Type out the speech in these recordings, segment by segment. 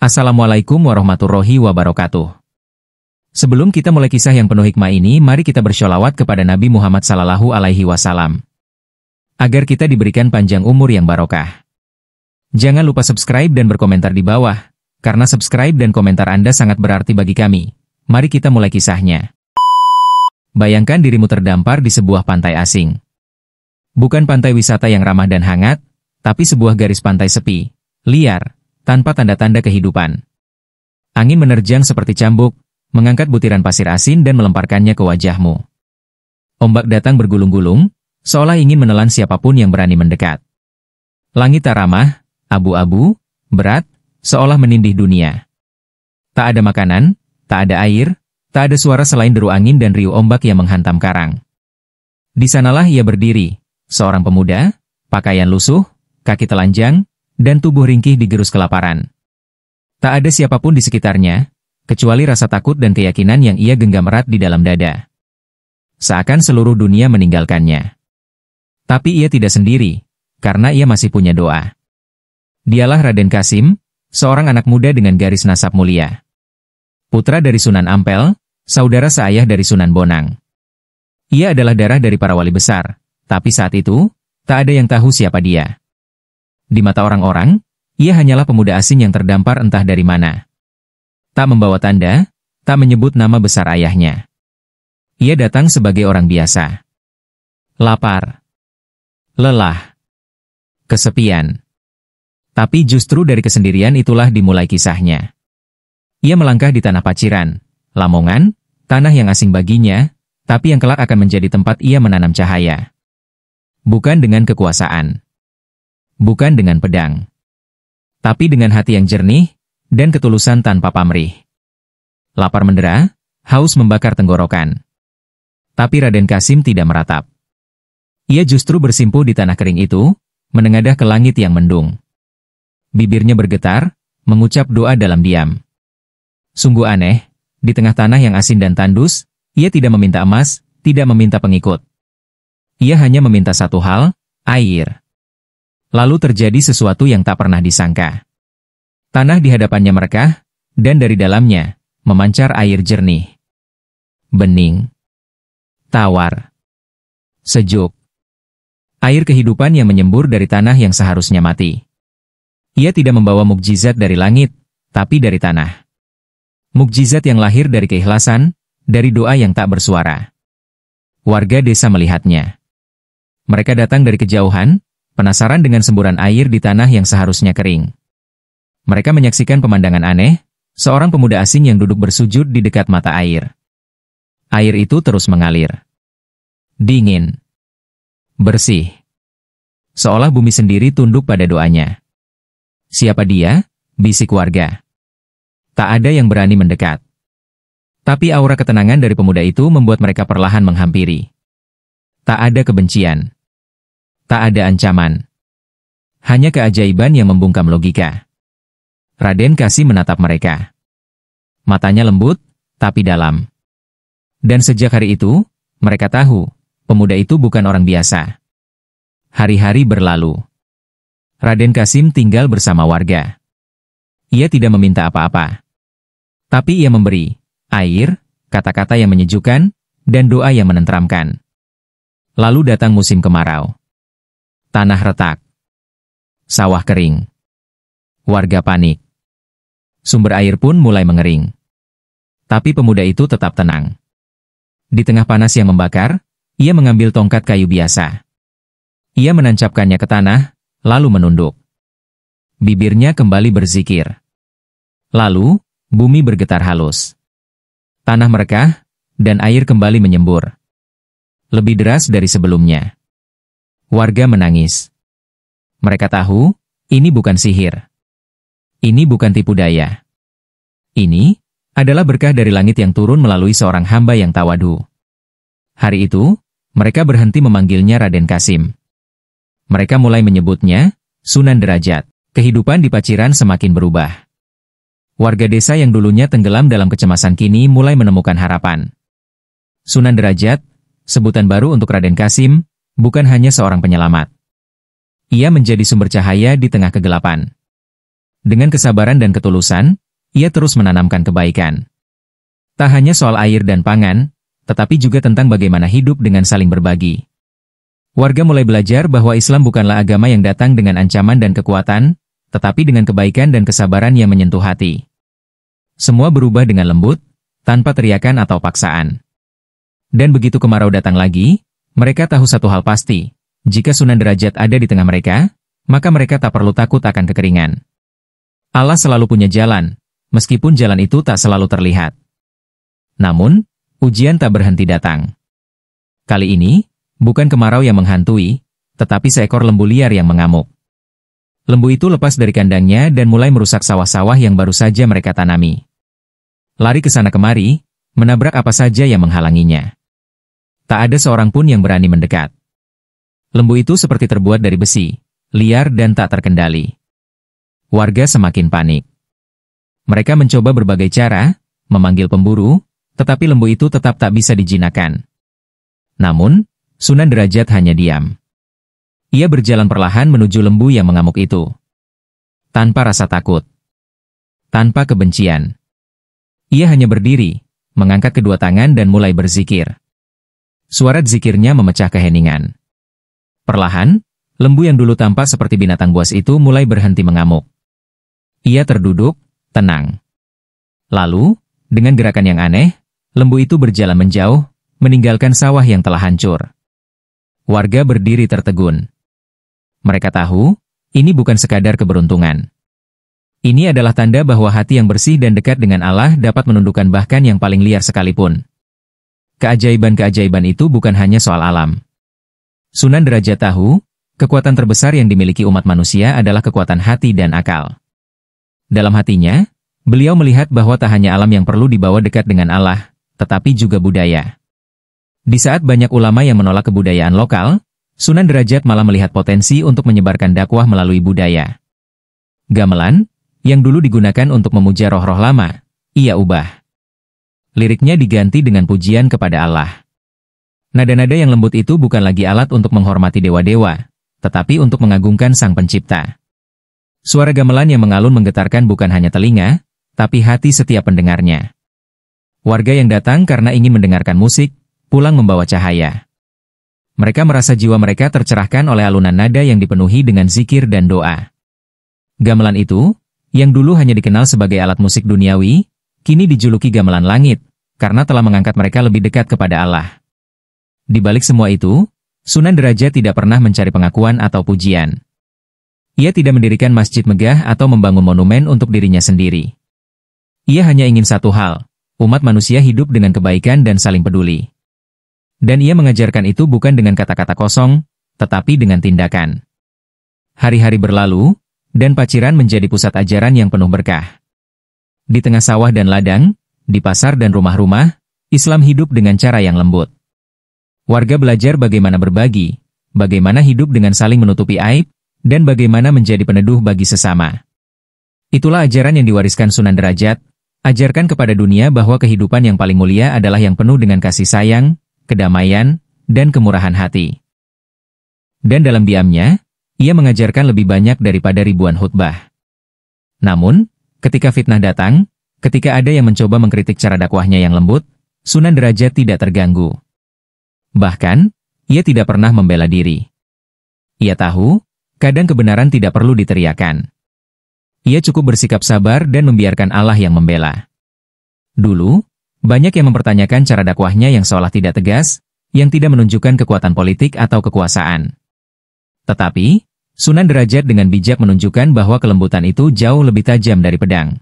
Assalamualaikum warahmatullahi wabarakatuh. Sebelum kita mulai kisah yang penuh hikmah ini, mari kita bersholawat kepada Nabi Muhammad SAW, agar kita diberikan panjang umur yang barokah. Jangan lupa subscribe dan berkomentar di bawah, karena subscribe dan komentar Anda sangat berarti bagi kami. Mari kita mulai kisahnya. Bayangkan dirimu terdampar di sebuah pantai asing. Bukan pantai wisata yang ramah dan hangat, tapi sebuah garis pantai sepi, liar, tanpa tanda-tanda kehidupan. Angin menerjang seperti cambuk, mengangkat butiran pasir asin dan melemparkannya ke wajahmu. Ombak datang bergulung-gulung, seolah ingin menelan siapapun yang berani mendekat. Langit tak ramah, abu-abu, berat, seolah menindih dunia. Tak ada makanan, tak ada air, tak ada suara selain deru angin dan riuh ombak yang menghantam karang. Di sanalah ia berdiri, seorang pemuda, pakaian lusuh, kaki telanjang, dan tubuh ringkih digerus kelaparan. Tak ada siapapun di sekitarnya, kecuali rasa takut dan keyakinan yang ia genggam erat di dalam dada. Seakan seluruh dunia meninggalkannya. Tapi ia tidak sendiri, karena ia masih punya doa. Dialah Raden Kasim, seorang anak muda dengan garis nasab mulia. Putra dari Sunan Ampel, saudara seayah dari Sunan Bonang. Ia adalah darah dari para wali besar, tapi saat itu, tak ada yang tahu siapa dia. Di mata orang-orang, ia hanyalah pemuda asing yang terdampar entah dari mana. Tak membawa tanda, tak menyebut nama besar ayahnya. Ia datang sebagai orang biasa. Lapar. Lelah. Kesepian. Tapi justru dari kesendirian itulah dimulai kisahnya. Ia melangkah di tanah Paciran, Lamongan, tanah yang asing baginya, tapi yang kelak akan menjadi tempat ia menanam cahaya. Bukan dengan kekuasaan. Bukan dengan pedang, tapi dengan hati yang jernih, dan ketulusan tanpa pamrih. Lapar mendera, haus membakar tenggorokan. Tapi Raden Kasim tidak meratap. Ia justru bersimpuh di tanah kering itu, menengadah ke langit yang mendung. Bibirnya bergetar, mengucap doa dalam diam. Sungguh aneh, di tengah tanah yang asin dan tandus, ia tidak meminta emas, tidak meminta pengikut. Ia hanya meminta satu hal, air. Lalu terjadi sesuatu yang tak pernah disangka. Tanah di hadapannya merekah, dan dari dalamnya, memancar air jernih. Bening. Tawar. Sejuk. Air kehidupan yang menyembur dari tanah yang seharusnya mati. Ia tidak membawa mukjizat dari langit, tapi dari tanah. Mukjizat yang lahir dari keikhlasan, dari doa yang tak bersuara. Warga desa melihatnya. Mereka datang dari kejauhan, penasaran dengan semburan air di tanah yang seharusnya kering. Mereka menyaksikan pemandangan aneh, seorang pemuda asing yang duduk bersujud di dekat mata air. Air itu terus mengalir. Dingin. Bersih. Seolah bumi sendiri tunduk pada doanya. Siapa dia? Bisik warga. Tak ada yang berani mendekat. Tapi aura ketenangan dari pemuda itu membuat mereka perlahan menghampiri. Tak ada kebencian. Tak ada ancaman. Hanya keajaiban yang membungkam logika. Raden Kasim menatap mereka. Matanya lembut, tapi dalam. Dan sejak hari itu, mereka tahu, pemuda itu bukan orang biasa. Hari-hari berlalu. Raden Kasim tinggal bersama warga. Ia tidak meminta apa-apa. Tapi ia memberi air, kata-kata yang menyejukkan, dan doa yang menenteramkan. Lalu datang musim kemarau. Tanah retak. Sawah kering. Warga panik. Sumber air pun mulai mengering. Tapi pemuda itu tetap tenang. Di tengah panas yang membakar, ia mengambil tongkat kayu biasa. Ia menancapkannya ke tanah, lalu menunduk. Bibirnya kembali berzikir. Lalu, bumi bergetar halus. Tanah merekah, dan air kembali menyembur. Lebih deras dari sebelumnya. Warga menangis. Mereka tahu, ini bukan sihir. Ini bukan tipu daya. Ini adalah berkah dari langit yang turun melalui seorang hamba yang tawadu. Hari itu, mereka berhenti memanggilnya Raden Kasim. Mereka mulai menyebutnya Sunan Derajat. Kehidupan di Paciran semakin berubah. Warga desa yang dulunya tenggelam dalam kecemasan kini mulai menemukan harapan. Sunan Derajat, sebutan baru untuk Raden Kasim, bukan hanya seorang penyelamat. Ia menjadi sumber cahaya di tengah kegelapan. Dengan kesabaran dan ketulusan, ia terus menanamkan kebaikan. Tak hanya soal air dan pangan, tetapi juga tentang bagaimana hidup dengan saling berbagi. Warga mulai belajar bahwa Islam bukanlah agama yang datang dengan ancaman dan kekuatan, tetapi dengan kebaikan dan kesabaran yang menyentuh hati. Semua berubah dengan lembut, tanpa teriakan atau paksaan. Dan begitu kemarau datang lagi, mereka tahu satu hal pasti, jika Sunan Derajat ada di tengah mereka, maka mereka tak perlu takut akan kekeringan. Allah selalu punya jalan, meskipun jalan itu tak selalu terlihat. Namun, ujian tak berhenti datang. Kali ini, bukan kemarau yang menghantui, tetapi seekor lembu liar yang mengamuk. Lembu itu lepas dari kandangnya dan mulai merusak sawah-sawah yang baru saja mereka tanami. Lari ke sana kemari, menabrak apa saja yang menghalanginya. Tak ada seorang pun yang berani mendekat. Lembu itu seperti terbuat dari besi, liar dan tak terkendali. Warga semakin panik. Mereka mencoba berbagai cara, memanggil pemburu, tetapi lembu itu tetap tak bisa dijinakkan. Namun, Sunan Derajat hanya diam. Ia berjalan perlahan menuju lembu yang mengamuk itu. Tanpa rasa takut. Tanpa kebencian. Ia hanya berdiri, mengangkat kedua tangan dan mulai berzikir. Suara zikirnya memecah keheningan. Perlahan, lembu yang dulu tampak seperti binatang buas itu mulai berhenti mengamuk. Ia terduduk, tenang. Lalu, dengan gerakan yang aneh, lembu itu berjalan menjauh, meninggalkan sawah yang telah hancur. Warga berdiri tertegun. Mereka tahu, ini bukan sekadar keberuntungan. Ini adalah tanda bahwa hati yang bersih dan dekat dengan Allah dapat menundukkan bahkan yang paling liar sekalipun. Keajaiban-keajaiban itu bukan hanya soal alam. Sunan Derajat tahu, kekuatan terbesar yang dimiliki umat manusia adalah kekuatan hati dan akal. Dalam hatinya, beliau melihat bahwa tak hanya alam yang perlu dibawa dekat dengan Allah, tetapi juga budaya. Di saat banyak ulama yang menolak kebudayaan lokal, Sunan Derajat malah melihat potensi untuk menyebarkan dakwah melalui budaya. Gamelan, yang dulu digunakan untuk memuja roh-roh lama, ia ubah. Liriknya diganti dengan pujian kepada Allah. Nada-nada yang lembut itu bukan lagi alat untuk menghormati dewa-dewa, tetapi untuk mengagungkan Sang Pencipta. Suara gamelan yang mengalun menggetarkan bukan hanya telinga, tapi hati setiap pendengarnya. Warga yang datang karena ingin mendengarkan musik, pulang membawa cahaya. Mereka merasa jiwa mereka tercerahkan oleh alunan nada yang dipenuhi dengan zikir dan doa. Gamelan itu, yang dulu hanya dikenal sebagai alat musik duniawi, kini dijuluki gamelan langit, karena telah mengangkat mereka lebih dekat kepada Allah. Di balik semua itu, Sunan Derajat tidak pernah mencari pengakuan atau pujian. Ia tidak mendirikan masjid megah atau membangun monumen untuk dirinya sendiri. Ia hanya ingin satu hal, umat manusia hidup dengan kebaikan dan saling peduli. Dan ia mengajarkan itu bukan dengan kata-kata kosong, tetapi dengan tindakan. Hari-hari berlalu, dan Paciran menjadi pusat ajaran yang penuh berkah. Di tengah sawah dan ladang, di pasar dan rumah-rumah, Islam hidup dengan cara yang lembut. Warga belajar bagaimana berbagi, bagaimana hidup dengan saling menutupi aib, dan bagaimana menjadi peneduh bagi sesama. Itulah ajaran yang diwariskan Sunan Derajat, ajarkan kepada dunia bahwa kehidupan yang paling mulia adalah yang penuh dengan kasih sayang, kedamaian, dan kemurahan hati. Dan dalam diamnya, ia mengajarkan lebih banyak daripada ribuan khutbah. Namun, ketika fitnah datang, ketika ada yang mencoba mengkritik cara dakwahnya yang lembut, Sunan Derajat tidak terganggu. Bahkan, ia tidak pernah membela diri. Ia tahu, kadang kebenaran tidak perlu diteriakan. Ia cukup bersikap sabar dan membiarkan Allah yang membela. Dulu, banyak yang mempertanyakan cara dakwahnya yang seolah tidak tegas, yang tidak menunjukkan kekuatan politik atau kekuasaan. Tetapi, Sunan Derajat dengan bijak menunjukkan bahwa kelembutan itu jauh lebih tajam dari pedang.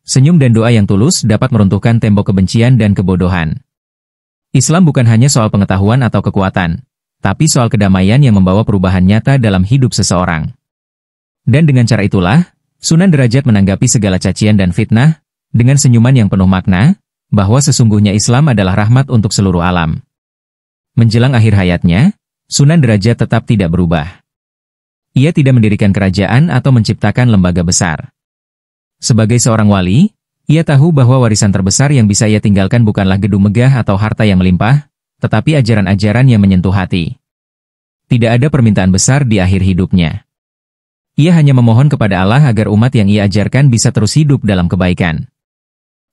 Senyum dan doa yang tulus dapat meruntuhkan tembok kebencian dan kebodohan. Islam bukan hanya soal pengetahuan atau kekuatan, tapi soal kedamaian yang membawa perubahan nyata dalam hidup seseorang. Dan dengan cara itulah, Sunan Derajat menanggapi segala cacian dan fitnah, dengan senyuman yang penuh makna, bahwa sesungguhnya Islam adalah rahmat untuk seluruh alam. Menjelang akhir hayatnya, Sunan Derajat tetap tidak berubah. Ia tidak mendirikan kerajaan atau menciptakan lembaga besar. Sebagai seorang wali, ia tahu bahwa warisan terbesar yang bisa ia tinggalkan bukanlah gedung megah atau harta yang melimpah, tetapi ajaran-ajaran yang menyentuh hati. Tidak ada permintaan besar di akhir hidupnya. Ia hanya memohon kepada Allah agar umat yang ia ajarkan bisa terus hidup dalam kebaikan.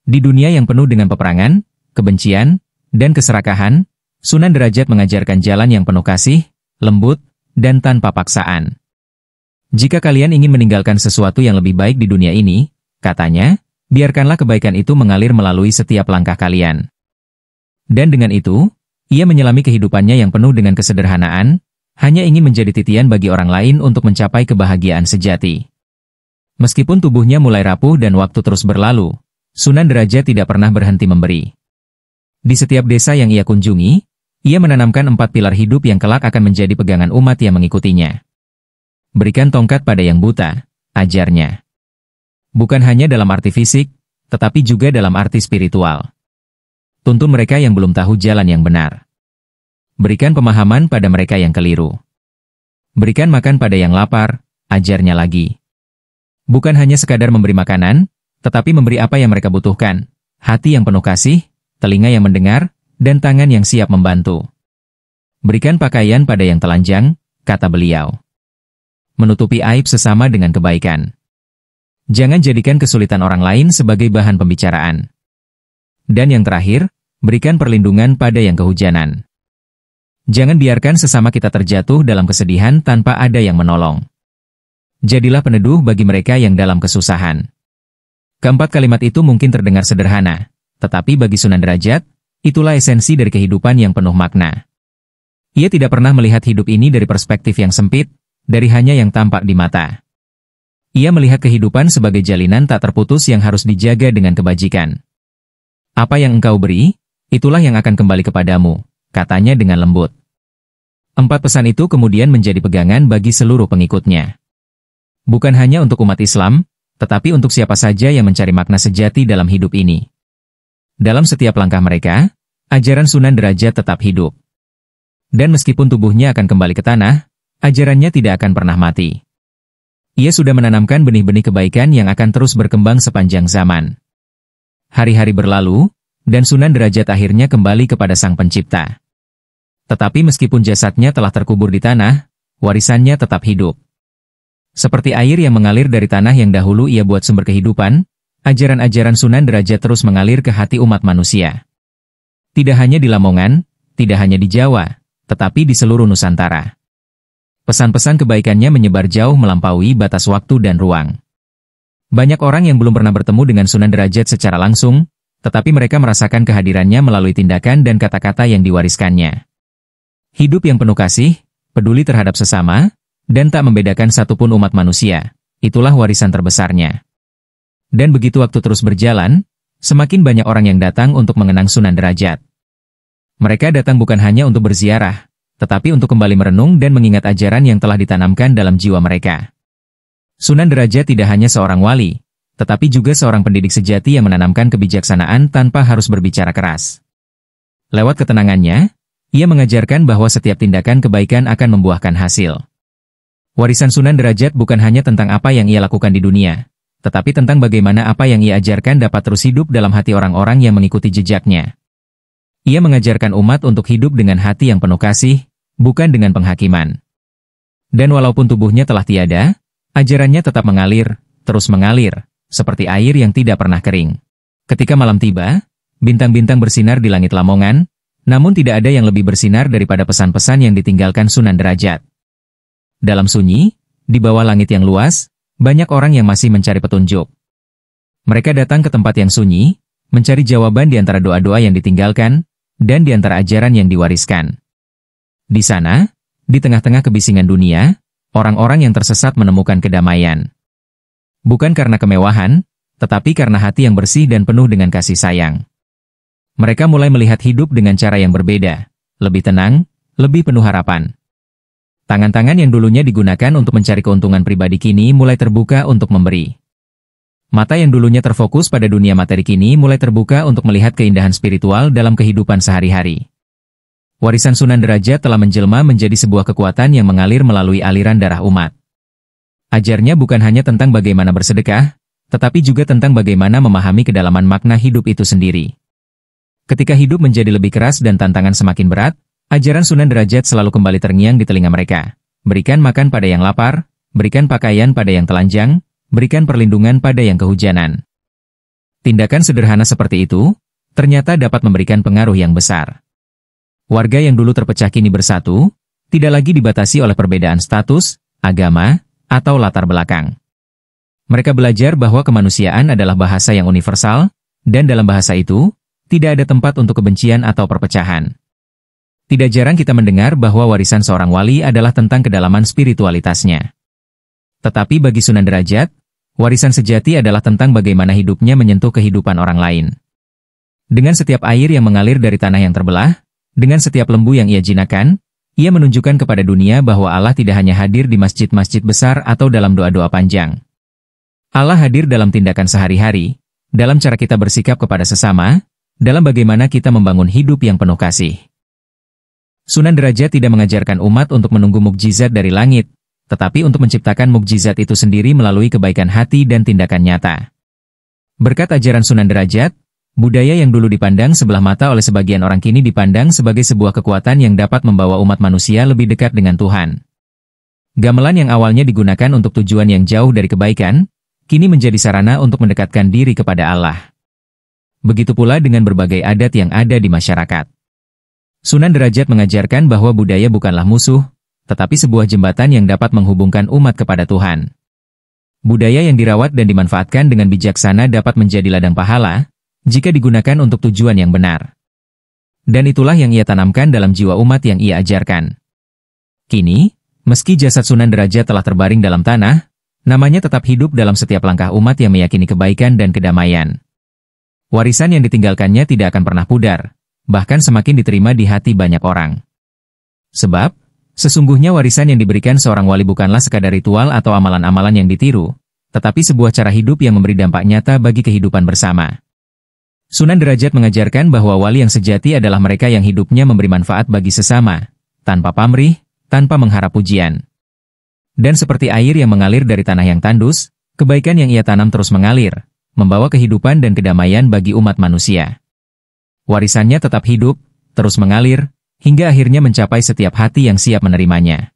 Di dunia yang penuh dengan peperangan, kebencian, dan keserakahan, Sunan Derajat mengajarkan jalan yang penuh kasih, lembut, dan tanpa paksaan. Jika kalian ingin meninggalkan sesuatu yang lebih baik di dunia ini, katanya, biarkanlah kebaikan itu mengalir melalui setiap langkah kalian. Dan dengan itu, ia menyelami kehidupannya yang penuh dengan kesederhanaan, hanya ingin menjadi titian bagi orang lain untuk mencapai kebahagiaan sejati. Meskipun tubuhnya mulai rapuh dan waktu terus berlalu, Sunan Derajat tidak pernah berhenti memberi. Di setiap desa yang ia kunjungi, ia menanamkan 4 pilar hidup yang kelak akan menjadi pegangan umat yang mengikutinya. Berikan tongkat pada yang buta, ajarnya. Bukan hanya dalam arti fisik, tetapi juga dalam arti spiritual. Tuntun mereka yang belum tahu jalan yang benar. Berikan pemahaman pada mereka yang keliru. Berikan makan pada yang lapar, ajarnya lagi. Bukan hanya sekadar memberi makanan, tetapi memberi apa yang mereka butuhkan, hati yang penuh kasih, telinga yang mendengar, dan tangan yang siap membantu. Berikan pakaian pada yang telanjang, kata beliau. Menutupi aib sesama dengan kebaikan. Jangan jadikan kesulitan orang lain sebagai bahan pembicaraan. Dan yang terakhir, berikan perlindungan pada yang kehujanan. Jangan biarkan sesama kita terjatuh dalam kesedihan tanpa ada yang menolong. Jadilah peneduh bagi mereka yang dalam kesusahan. Keempat kalimat itu mungkin terdengar sederhana, tetapi bagi Sunan Derajat, itulah esensi dari kehidupan yang penuh makna. Ia tidak pernah melihat hidup ini dari perspektif yang sempit, dari hanya yang tampak di mata. Ia melihat kehidupan sebagai jalinan tak terputus yang harus dijaga dengan kebajikan. Apa yang engkau beri, itulah yang akan kembali kepadamu, katanya dengan lembut. 4 pesan itu kemudian menjadi pegangan bagi seluruh pengikutnya. Bukan hanya untuk umat Islam, tetapi untuk siapa saja yang mencari makna sejati dalam hidup ini. Dalam setiap langkah mereka, ajaran Sunan Derajat tetap hidup. Dan meskipun tubuhnya akan kembali ke tanah, ajarannya tidak akan pernah mati. Ia sudah menanamkan benih-benih kebaikan yang akan terus berkembang sepanjang zaman. Hari-hari berlalu, dan Sunan Derajat akhirnya kembali kepada Sang Pencipta. Tetapi meskipun jasadnya telah terkubur di tanah, warisannya tetap hidup. Seperti air yang mengalir dari tanah yang dahulu ia buat sumber kehidupan, ajaran-ajaran Sunan Derajat terus mengalir ke hati umat manusia. Tidak hanya di Lamongan, tidak hanya di Jawa, tetapi di seluruh Nusantara. Pesan-pesan kebaikannya menyebar jauh melampaui batas waktu dan ruang. Banyak orang yang belum pernah bertemu dengan Sunan Derajat secara langsung, tetapi mereka merasakan kehadirannya melalui tindakan dan kata-kata yang diwariskannya. Hidup yang penuh kasih, peduli terhadap sesama, dan tak membedakan satupun umat manusia, itulah warisan terbesarnya. Dan begitu waktu terus berjalan, semakin banyak orang yang datang untuk mengenang Sunan Derajat. Mereka datang bukan hanya untuk berziarah, tetapi untuk kembali merenung dan mengingat ajaran yang telah ditanamkan dalam jiwa mereka. Sunan Derajat tidak hanya seorang wali, tetapi juga seorang pendidik sejati yang menanamkan kebijaksanaan tanpa harus berbicara keras. Lewat ketenangannya, ia mengajarkan bahwa setiap tindakan kebaikan akan membuahkan hasil. Warisan Sunan Derajat bukan hanya tentang apa yang ia lakukan di dunia, tetapi tentang bagaimana apa yang ia ajarkan dapat terus hidup dalam hati orang-orang yang mengikuti jejaknya. Ia mengajarkan umat untuk hidup dengan hati yang penuh kasih, bukan dengan penghakiman. Dan walaupun tubuhnya telah tiada, ajarannya tetap mengalir, terus mengalir, seperti air yang tidak pernah kering. Ketika malam tiba, bintang-bintang bersinar di langit Lamongan, namun tidak ada yang lebih bersinar daripada pesan-pesan yang ditinggalkan Sunan Derajat. Dalam sunyi, di bawah langit yang luas, banyak orang yang masih mencari petunjuk. Mereka datang ke tempat yang sunyi, mencari jawaban di antara doa-doa yang ditinggalkan, dan di antara ajaran yang diwariskan. Di sana, di tengah-tengah kebisingan dunia, orang-orang yang tersesat menemukan kedamaian. Bukan karena kemewahan, tetapi karena hati yang bersih dan penuh dengan kasih sayang. Mereka mulai melihat hidup dengan cara yang berbeda, lebih tenang, lebih penuh harapan. Tangan-tangan yang dulunya digunakan untuk mencari keuntungan pribadi kini mulai terbuka untuk memberi. Mata yang dulunya terfokus pada dunia materi kini mulai terbuka untuk melihat keindahan spiritual dalam kehidupan sehari-hari. Warisan Sunan Derajat telah menjelma menjadi sebuah kekuatan yang mengalir melalui aliran darah umat. Ajarnya bukan hanya tentang bagaimana bersedekah, tetapi juga tentang bagaimana memahami kedalaman makna hidup itu sendiri. Ketika hidup menjadi lebih keras dan tantangan semakin berat, ajaran Sunan Derajat selalu kembali terngiang di telinga mereka. Berikan makan pada yang lapar, berikan pakaian pada yang telanjang, berikan perlindungan pada yang kehujanan. Tindakan sederhana seperti itu, ternyata dapat memberikan pengaruh yang besar. Warga yang dulu terpecah kini bersatu, tidak lagi dibatasi oleh perbedaan status, agama, atau latar belakang. Mereka belajar bahwa kemanusiaan adalah bahasa yang universal, dan dalam bahasa itu, tidak ada tempat untuk kebencian atau perpecahan. Tidak jarang kita mendengar bahwa warisan seorang wali adalah tentang kedalaman spiritualitasnya. Tetapi bagi Sunan Derajat, warisan sejati adalah tentang bagaimana hidupnya menyentuh kehidupan orang lain. Dengan setiap air yang mengalir dari tanah yang terbelah, dengan setiap lembu yang ia jinakkan, ia menunjukkan kepada dunia bahwa Allah tidak hanya hadir di masjid-masjid besar atau dalam doa-doa panjang. Allah hadir dalam tindakan sehari-hari, dalam cara kita bersikap kepada sesama, dalam bagaimana kita membangun hidup yang penuh kasih. Sunan Derajat tidak mengajarkan umat untuk menunggu mukjizat dari langit, tetapi untuk menciptakan mukjizat itu sendiri melalui kebaikan hati dan tindakan nyata. Berkat ajaran Sunan Derajat, budaya yang dulu dipandang sebelah mata oleh sebagian orang kini dipandang sebagai sebuah kekuatan yang dapat membawa umat manusia lebih dekat dengan Tuhan. Gamelan yang awalnya digunakan untuk tujuan yang jauh dari kebaikan, kini menjadi sarana untuk mendekatkan diri kepada Allah. Begitu pula dengan berbagai adat yang ada di masyarakat. Sunan Derajat mengajarkan bahwa budaya bukanlah musuh, tetapi sebuah jembatan yang dapat menghubungkan umat kepada Tuhan. Budaya yang dirawat dan dimanfaatkan dengan bijaksana dapat menjadi ladang pahala, jika digunakan untuk tujuan yang benar. Dan itulah yang ia tanamkan dalam jiwa umat yang ia ajarkan. Kini, meski jasad Sunan Derajat telah terbaring dalam tanah, namanya tetap hidup dalam setiap langkah umat yang meyakini kebaikan dan kedamaian. Warisan yang ditinggalkannya tidak akan pernah pudar, bahkan semakin diterima di hati banyak orang. Sebab, sesungguhnya warisan yang diberikan seorang wali bukanlah sekadar ritual atau amalan-amalan yang ditiru, tetapi sebuah cara hidup yang memberi dampak nyata bagi kehidupan bersama. Sunan Derajat mengajarkan bahwa wali yang sejati adalah mereka yang hidupnya memberi manfaat bagi sesama, tanpa pamrih, tanpa mengharap pujian. Dan seperti air yang mengalir dari tanah yang tandus, kebaikan yang ia tanam terus mengalir, membawa kehidupan dan kedamaian bagi umat manusia. Warisannya tetap hidup, terus mengalir, hingga akhirnya mencapai setiap hati yang siap menerimanya.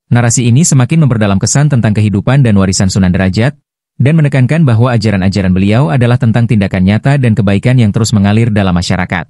Narasi ini semakin memperdalam kesan tentang kehidupan dan warisan Sunan Derajat, dan menekankan bahwa ajaran-ajaran beliau adalah tentang tindakan nyata dan kebaikan yang terus mengalir dalam masyarakat.